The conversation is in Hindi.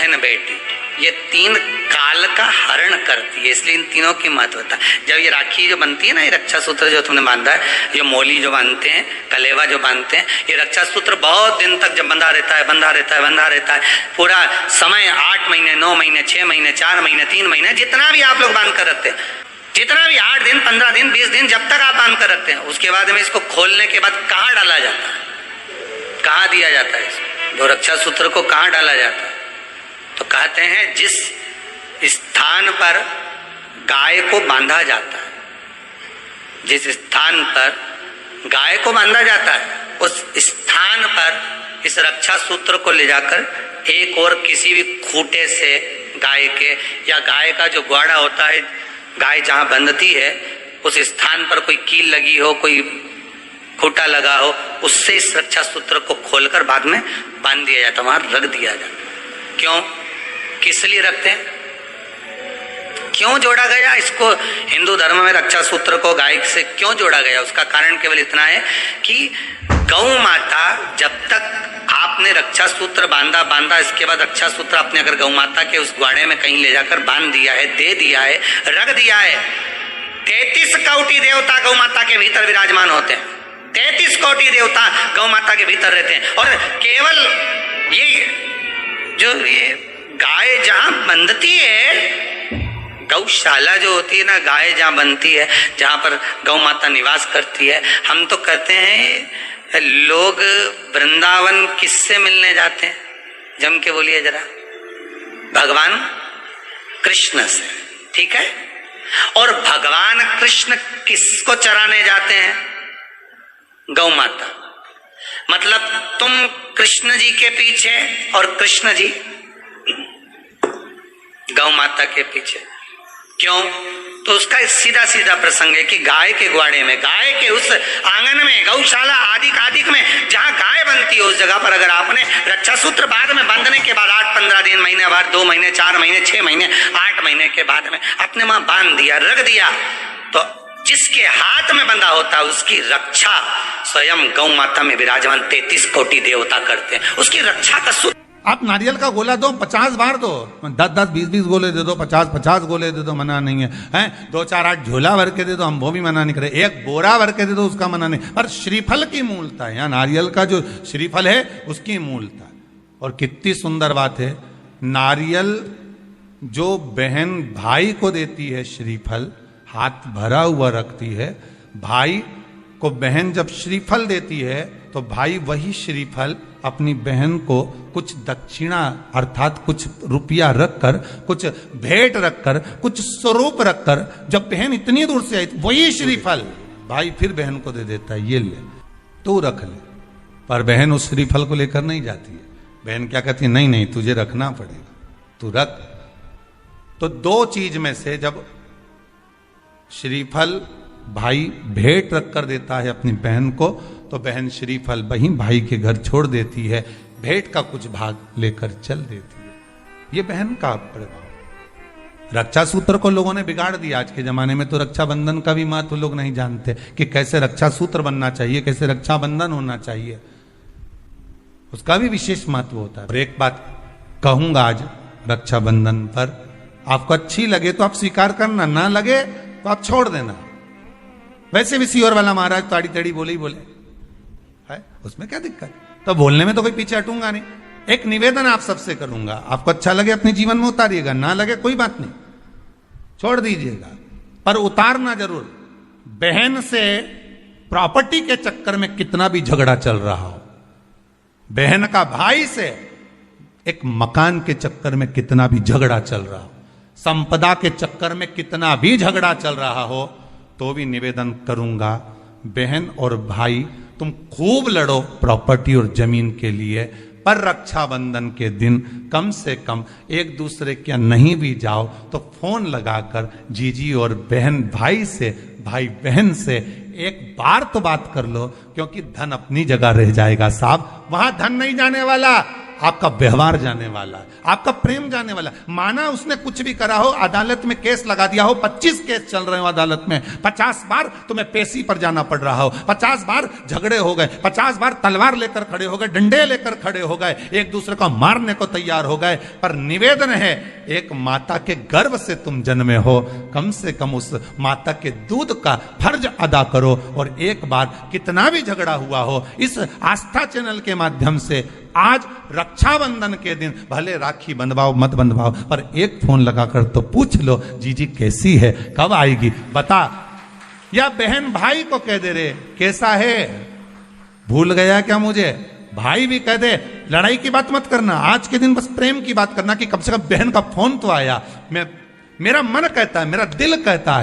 बहन बेटी, ये तीन काल का हरण करती है, इसलिए इन तीनों की महत्वता। जब ये राखी जो बनती है ना, ये रक्षा सूत्र जो तुमने बांधा है, ये मोली जो बांधते हैं, कलेवा जो बांधते हैं, ये रक्षा सूत्र बहुत दिन तक जब बंधा रहता है, बंधा रहता है, बंधा रहता है, पूरा समय 8 महीने, 9 महीने, 6 महीने, 4 महीने, 3 महीने, जितना भी आप लोग बांध कर रखते हैं, जितना भी 8 दिन, 15 दिन, 20 दिन, जब तक आप बांध कर रखते हैं, उसके बाद में इसको खोलने के बाद कहाँ डाला जाता है, कहाँ दिया जाता है इसको, जो रक्षा सूत्र को कहाँ डाला जाता है? तो कहते हैं जिस स्थान पर गाय को बांधा जाता है, जिस स्थान पर गाय को बांधा जाता है, उस स्थान पर इस रक्षा सूत्र को ले जाकर एक और किसी भी खूंटे से गाय के, या गाय का जो ग्वाड़ा होता है, गाय जहां बंधती है उस स्थान पर कोई कील लगी हो, कोई खूंटा लगा हो, उससे इस रक्षा सूत्र को खोलकर बाद में बांध दिया जाता, वहां रख दिया जाता। क्यों, किस लिए रखते हैं, क्यों जोड़ा गया इसको हिंदू धर्म में रक्षा सूत्र को गाय से क्यों जोड़ा गया? उसका कारण केवल इतना है कि गौ माता, जब तक आपने रक्षा सूत्र बांधा, इसके बाद रक्षा सूत्र आपने अगर गौ माता के उस ग्वाड़े में कहीं ले जाकर बांध दिया है, दे दिया है, रख दिया है, 33 कोटि देवता गौ माता के भीतर विराजमान होते हैं, 33 कोटि देवता गौ माता के भीतर रहते हैं। और केवल ये गाय जहां बंधती है, गौशाला जो होती है ना, गाय जहां बनती है, जहां पर गौ माता निवास करती है, हम तो कहते हैं लोग वृंदावन किससे मिलने जाते हैं? जम के बोलिए जरा, भगवान कृष्ण से, ठीक है? और भगवान कृष्ण किसको चराने जाते हैं? गौ माता। मतलब तुम कृष्ण जी के पीछे और कृष्ण जी गौ माता के पीछे। क्यों? तो उसका सीधा सीधा प्रसंग है कि गाय के ग्वाड़े में, गाय के उस आंगन में, गौशाला आदि में जहां गाय बनती है, उस जगह पर अगर आपने रक्षा सूत्र बाद में बांधने के बाद 8-15 दिन, महीने बाद, 2 महीने, 4 महीने, 6 महीने, 8 महीने के बाद में आपने वहां बांध दिया, रख दिया, तो जिसके हाथ में बंधा होता है उसकी रक्षा स्वयं गौ माता में विराजमान 33 कोटि देवता करते हैं। उसकी रक्षा का सूत्र। आप नारियल का गोला दो, 50 बार दो, 10-10, 20-20 गोले दे दो, 50-50 गोले दे दो, मना नहीं है, हैं? 2-4-8 झोला भर के दे दो, हम वो भी मना नहीं करे, एक बोरा भर के दे दो, उसका मना नहीं। पर श्रीफल की मूलता है, यहाँ नारियल का जो श्रीफल है उसकी मूलता है। और कितनी सुंदर बात है, नारियल जो बहन भाई को देती है, श्रीफल हाथ भरा हुआ रखती है, भाई को बहन जब श्रीफल देती है तो भाई वही श्रीफल अपनी बहन को कुछ दक्षिणा अर्थात कुछ रुपया रखकर, कुछ भेंट रखकर, कुछ स्वरूप रखकर, जब बहन इतनी दूर से आई वही श्रीफल भाई फिर बहन को दे देता है, ये ले तू रख ले। पर बहन उस श्रीफल को लेकर नहीं जाती है, बहन क्या कहती है, नहीं नहीं तुझे रखना पड़ेगा, तू रख। तो 2 चीज में से जब श्रीफल भाई भेंट रखकर देता है अपनी बहन को, तो बहन श्रीफल वहीं भाई के घर छोड़ देती है, भेंट का कुछ भाग लेकर चल देती है। ये बहन का प्रभाव। रक्षा सूत्र को लोगों ने बिगाड़ दिया आज के जमाने में, तो रक्षाबंधन का भी महत्व लोग नहीं जानते कि कैसे रक्षा सूत्र बनना चाहिए, कैसे रक्षाबंधन होना चाहिए, उसका भी विशेष महत्व होता है। और एक बात कहूंगा आज रक्षाबंधन पर, आपको अच्छी लगे तो आप स्वीकार करना, ना लगे तो आप छोड़ देना। वैसे भी सीहोर वाला महाराज ताड़ी तड़ी बोले ही बोले है, उसमें क्या दिक्कत? तो बोलने में तो कोई पीछे हटूंगा नहीं। एक निवेदन आप सबसे करूंगा, आपको अच्छा लगे अपने जीवन में उतारिएगा, ना लगे कोई बात नहीं, छोड़ दीजिएगा, पर उतारना जरूर। बहन से प्रॉपर्टी के चक्कर में कितना भी झगड़ा चल रहा हो, बहन का भाई से एक मकान के चक्कर में कितना भी झगड़ा चल रहा हो, संपदा के चक्कर में कितना भी झगड़ा चल रहा हो, तो भी निवेदन करूंगा, बहन और भाई तुम खूब लड़ो प्रॉपर्टी और जमीन के लिए, पर रक्षाबंधन के दिन कम से कम एक दूसरे के नहीं भी जाओ तो फोन लगाकर जीजी और बहन भाई से, भाई बहन से एक बार तो बात कर लो, क्योंकि धन अपनी जगह रह जाएगा साहब, वहां धन नहीं जाने वाला, आपका व्यवहार जाने वाला है, आपका प्रेम जाने वाला है। माना उसने कुछ भी करा हो, अदालत में केस लगा दिया हो, 25 केस चल रहे हो अदालत में, 50 बार तुम्हें पेशी पर जाना पड़ रहा हो, 50 बार झगड़े हो गए, 50 बार तलवार लेकर खड़े हो गए, डंडे लेकर खड़े हो गए, एक दूसरे को मारने को तैयार हो गए, पर निवेदन है, एक माता के गर्भ से तुम जन्मे हो, कम से कम उस माता के दूध का फर्ज अदा करो। और एक बार कितना भी झगड़ा हुआ हो, इस आस्था चैनल के माध्यम से आज रक्षाबंधन के दिन भले राखी बंधवाओ मत बंधवाओ, पर एक फोन लगाकर तो पूछ लो, जीजी कैसी है, कब आएगी बता। या बहन भाई को कह दे रे कैसा है, भूल गया क्या मुझे, भाई भी कह दे, लड़ाई की बात मत करना, आज के दिन बस प्रेम की बात करना कि कम से कम बहन का फोन तो आया। मेरा मन कहता है, मेरा दिल कहता है